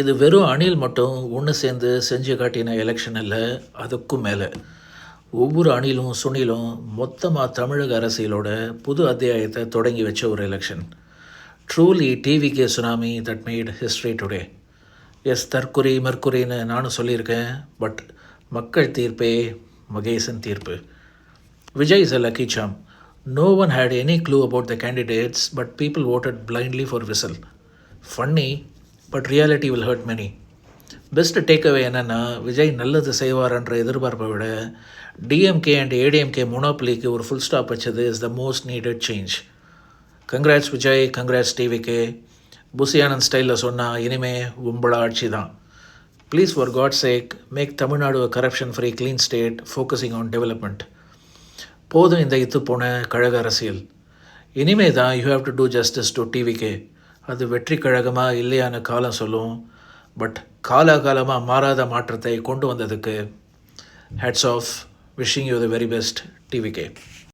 இது வெறும் அணில் மட்டும் ஒன்று சேர்ந்து செஞ்சு காட்டின எலெக்ஷன் அல்ல, அதுக்கும் மேலே. ஒவ்வொரு அணிலும் சுனிலும் மொத்தமாக தமிழக அரசியலோட புது அத்தியாயத்தை தொடங்கி வச்ச ஒரு election. Truly TVK tsunami that made history today. Yes, தற்குறி மற்குறின்னு நானும் சொல்லியிருக்கேன். பட் மக்கள் தீர்ப்பே மகேசன் தீர்ப்பு. Vijay is a lucky charm. No one had any clue about the candidates, but people voted blindly for Whistle. Funny, but reality will hurt many. Best takeaway என்னென்னா, விஜய் நல்லது செய்வார்ன்ற எதிர்பார்ப்பை விட டிஎம்கே அண்ட் ஏடிஎம்கே மொனோப்ளிக்கு ஒரு ஃபுல் ஸ்டாப் வச்சது is the most needed change. Congrats Vijay, congrats TVK. Bussy Anand ஸ்டைலில் சொன்னால் இனிமே உம்பள ஆட்சி தான். Please for god sake make Tamil Nadu corruption free clean state focusing on development. போதும் இந்த இத்து போன கழக அரசியல். இனிமே தான் you have to do justice to TVK. அது வெற்றி கழகமாக இல்லையான காலம் சொல்லும். பட் காலாகாலமாக மாறாத மாற்றத்தை கொண்டு வந்ததுக்கு hats off. Wishing you the very best TVK.